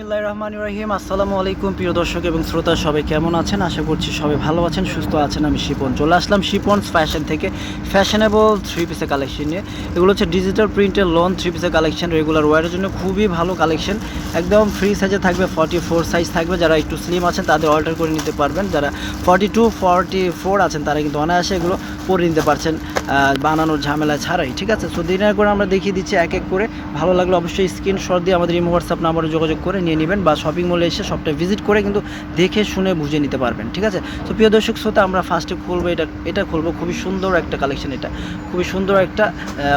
বিসমিল্লাহির রহমানির রহিম। আসসালামু আলাইকুম প্রিয় দর্শক এবং শ্রোতা, সবাই কেমন আছেন? আশা করছি সবাই ভালো আছেন, সুস্থ আছেন। আমি শিপন চলে আসলাম শিপনস ফ্যাশন থেকে ফ্যাশনেবল থ্রি পিসের কালেকশন নিয়ে। এগুলো হচ্ছে ডিজিটাল প্রিন্টের লন থ্রি পিসের কালেকশন, রেগুলার ওয়ারের জন্য খুবই ভালো কালেকশন। একদম ফ্রি সাইজে থাকবে, 44 সাইজ থাকবে। যারা একটু স্লিম আছেন তাদের অল্টার করে নিতে পারবেন, যারা 42 44 আছেন তারা কিন্তু অনায়াসে এগুলো পরে নিতে পারছেন বানানোর ঝামেলা ছাড়াই। ঠিক আছে, সো দিনের করে আমরা দেখিয়ে দিচ্ছি এক এক করে। ভালো লাগলে অবশ্যই স্ক্রিনশট দিয়ে আমাদের ইমো হোয়াটসঅ্যাপ নাম্বারে যোগাযোগ করে নিয়ে নেবেন, বা শপিং মলে এসে শপটা ভিজিট করে কিন্তু দেখে শুনে বুঝে নিতে পারবেন। ঠিক আছে, তো প্রিয় দর্শক শ্রোতা, আমরা ফার্স্টে খুলবো এটা খুলবো। খুবই সুন্দর একটা কালেকশন, এটা খুবই সুন্দর একটা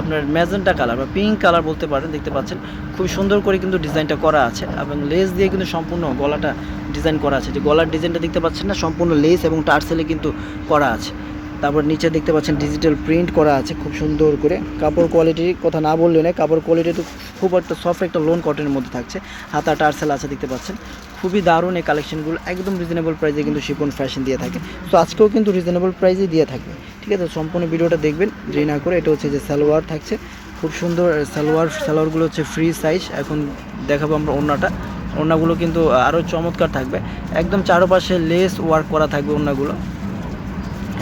আপনার ম্যাজেন্টা কালার বা পিঙ্ক কালার বলতে পারেন। দেখতে পাচ্ছেন খুবই সুন্দর করে কিন্তু ডিজাইনটা করা আছে, এবং লেস দিয়ে কিন্তু সম্পূর্ণ গলাটা ডিজাইন করা আছে। যে গলার ডিজাইনটা দেখতে পাচ্ছেন না, সম্পূর্ণ লেস এবং টার্সেলে কিন্তু করা আছে। তারপর নিচে দেখতে পাচ্ছেন ডিজিটাল প্রিন্ট করা আছে খুব সুন্দর করে। কাপড় কোয়ালিটির কথা না বললে না, কাপড় কোয়ালিটি তো খুব একটা সফট একটা লোন কটনের মধ্যে থাকছে। হাতা টার্সেল আছে দেখতে পাচ্ছেন, খুবই দারুণ এই কালেকশনগুলো। একদম রিজনেবল প্রাইসে কিন্তু শিপন ফ্যাশন দিয়ে থাকে। তো আজকেও কিন্তু রিজনেবল প্রাইসে দিয়ে থাকবে। ঠিক আছে, সম্পূর্ণ ভিডিওটা দেখবেন দেরি না করে। এটা হচ্ছে যে সালোয়ার থাকছে, খুব সুন্দর সালোয়ারগুলো হচ্ছে ফ্রি সাইজ। এখন দেখাবো আমরা ওড়নাগুলো কিন্তু আরও চমৎকার থাকবে। একদম চারপাশে লেস ওয়ার্ক করা থাকবে ওড়নাগুলো।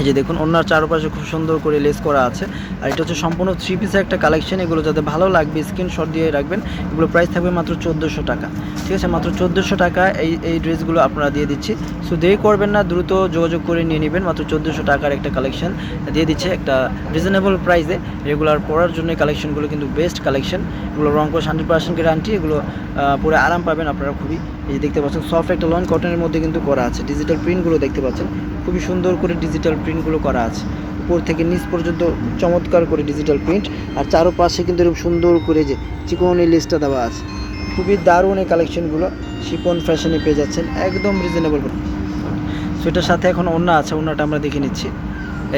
এই যে দেখুন, ওনার চারপাশে খুব সুন্দর করে লেস করা আছে। আর এটা হচ্ছে সম্পূর্ণ থ্রি পিসের একটা কালেকশন। এগুলো যাতে ভালো লাগবে স্ক্রিনশট দিয়ে রাখবেন। এগুলো প্রাইস থাকবে মাত্র 1400 টাকা। ঠিক আছে, মাত্র 1400 টাকা এই ড্রেসগুলো আপনারা দিয়ে দিচ্ছি। সো দেরি করবেন না, দ্রুত যোগাযোগ করে নিয়ে নেবেন। মাত্র 1400 টাকার একটা কালেকশন দিয়ে দিচ্ছে একটা রিজনেবল প্রাইসে। রেগুলার পরার জন্য কালেকশনগুলো কিন্তু বেস্ট কালেকশন। এগুলো রং কোশ 100% গ্যারান্টি। এগুলো পরে আরাম পাবেন আপনারা খুবই। এই যে দেখতে পাচ্ছেন সফট একটা লন কটনের মধ্যে কিন্তু করা আছে। ডিজিটাল প্রিন্টগুলো দেখতে পাচ্ছেন, খুবই সুন্দর করে ডিজিটাল প্রিন্টগুলো করা আছে। উপর থেকে নিচ পর্যন্ত চমৎকার করে ডিজিটাল প্রিন্ট, আর চারপাশে কিন্তু এরকম সুন্দর করে যে চিকন এই লেসটা দেওয়া আছে। খুবই দারুণ এই কালেকশনগুলো শিপন ফ্যাশনে পেয়ে যাচ্ছেন একদম রিজনেবল। সো এটার সাথে এখন ওড়না আছে, ওড়নাটা আমরা দেখে নিচ্ছি।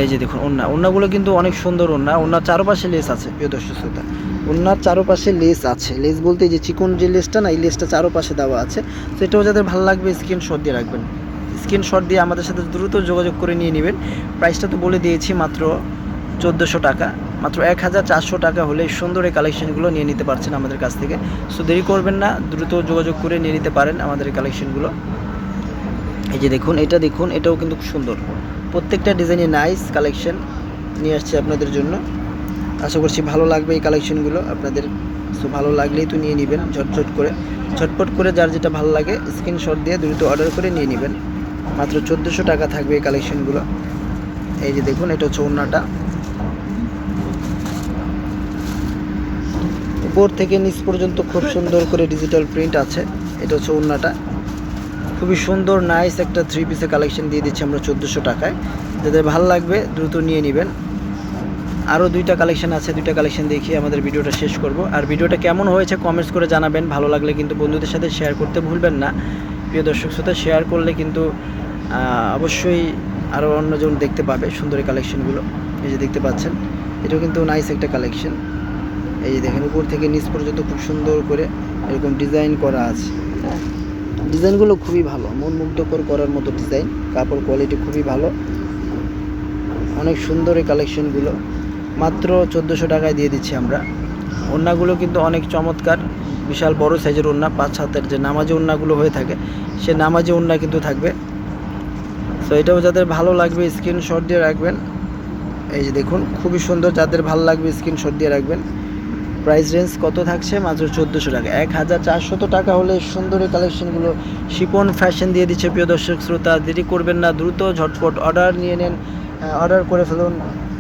এই যে দেখুন, ওড়নাগুলো কিন্তু অনেক সুন্দর ওড়নার চারপাশে লেস আছে। প্রিয় দর্শক শ্রোতা, ওড়নার চারপাশে লেস আছে। লেস বলতে যে চিকন যে লেসটা না, এই লেসটা চারপাশে দেওয়া আছে। তো এটাও যাদের ভালো লাগবে স্ক্রিনশট দিয়ে রাখবেন। স্ক্রিনশট দিয়ে আমাদের সাথে দ্রুত যোগাযোগ করে নিয়ে নেবেন। প্রাইসটা তো বলে দিয়েছি, মাত্র 1400 টাকা। মাত্র 1400 টাকা হলে সুন্দর এই কালেকশনগুলো নিয়ে নিতে পারছেন আমাদের কাছ থেকে। সো দেরি করবেন না, দ্রুত যোগাযোগ করে নিয়ে নিতে পারেন আমাদের এই কালেকশনগুলো। এই যে দেখুন, এটাও কিন্তু খুব সুন্দর। প্রত্যেকটা ডিজাইনে নাইস কালেকশন নিয়ে আসছে আপনাদের জন্য। আশা করছি ভালো লাগবে এই কালেকশনগুলো আপনাদের। সো ভালো লাগলেই তো নিয়ে নেবেন ঝটপট করে। যার যেটা ভালো লাগে স্ক্রিনশট দিয়ে দ্রুত অর্ডার করে নিয়ে নেবেন। মাত্র 1400 টাকা থাকবে এই কালেকশনগুলো। এই যে দেখুন, এটা হচ্ছে ওড়নাটা। উপর থেকে নিচ পর্যন্ত খুব সুন্দর করে ডিজিটাল প্রিন্ট আছে। এটা হচ্ছে ওড়নাটা। খুবই সুন্দর নাইস একটা থ্রি পিসের কালেকশন দিয়ে দিচ্ছি আমরা 1400 টাকায়। যাদের ভালো লাগবে দ্রুত নিয়ে নেবেন। আরও দুইটা কালেকশন আছে, দুইটা কালেকশন দেখিয়ে আমাদের ভিডিওটা শেষ করব। আর ভিডিওটা কেমন হয়েছে কমেন্টস করে জানাবেন। ভালো লাগলে কিন্তু বন্ধুদের সাথে শেয়ার করতে ভুলবেন না। প্রিয় দর্শক শ্রোতা, শেয়ার করলে কিন্তু অবশ্যই আরও অন্যজন দেখতে পাবে সুন্দর এই কালেকশনগুলো। এই যে দেখতে পাচ্ছেন, এটাও কিন্তু নাইস একটা কালেকশন। এই যে দেখেন, উপর থেকে নিচ পর্যন্ত খুব সুন্দর করে এরকম ডিজাইন করা আছে। ডিজাইনগুলো খুবই ভালো, মন মুগ্ধকর করার মতো ডিজাইন। কাপড় কোয়ালিটি খুবই ভালো, অনেক সুন্দর এই কালেকশনগুলো। মাত্র 1400 টাকায় দিয়ে দিচ্ছি আমরা। ওড়নাগুলো কিন্তু অনেক চমৎকার, বিশাল বড় সাইজের ওড়না। 5 হাতের যে নামাজি ওড়নাগুলো হয়ে থাকে, সে নামাজি ওড়না কিন্তু থাকবে। সো এটাও যাদের ভালো লাগবে স্ক্রিনশট দিয়ে রাখবেন। এই যে দেখুন, খুবই সুন্দর। যাদের ভালো লাগবে স্ক্রিনশট দিয়ে রাখবেন। প্রাইস রেঞ্জ কত থাকছে? মাত্র 1400 টাকা। 1400 টাকা হলে সুন্দর এই কালেকশনগুলো শিপন ফ্যাশন দিয়ে দিচ্ছে। প্রিয় দর্শক শ্রোতা, দেরি করবেন না, দ্রুত ঝটপট অর্ডার নিয়ে নেন, অর্ডার করে ফেলুন।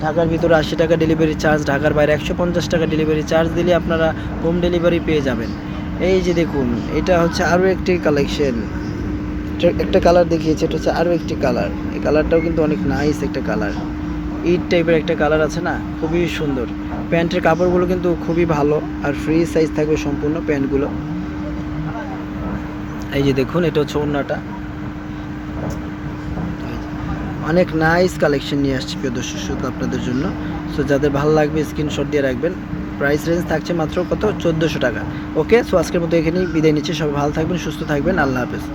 ঢাকার ভিতরে 80 টাকা ডেলিভারি চার্জ, ঢাকার বাইরে 150 টাকা ডেলিভারি চার্জ দিলে আপনারা হোম ডেলিভারি পেয়ে যাবেন। এই যে দেখুন, এটা হচ্ছে আরও একটি কালেকশন। একটা কালার দেখিয়েছে, এটা হচ্ছে আরও একটি কালার। এই কালারটাও কিন্তু অনেক নাইস একটা কালার। ইট টাইপের একটা কালার আছে না, খুবই সুন্দর। প্যান্টের কাপড়গুলো কিন্তু খুবই ভালো, আর ফ্রি সাইজ থাকবে সম্পূর্ণ প্যান্টগুলো। এই যে দেখুন, এটা হচ্ছে ওড়নাটা। অনেক নাইস কালেকশন নিয়ে আসছি প্রিয় দর্শক শ্রোতা আপনাদের জন্য। সো যাদের ভালো লাগবে স্ক্রিনশট দিয়ে রাখবেন। প্রাইস রেঞ্জ থাকছে মাত্র কত? 1400 টাকা। ওকে, সো আজকের মতো এখানেই বিদায় নিচ্ছি। সবাই ভালো থাকবেন, সুস্থ থাকবেন। আল্লাহ হাফেজ।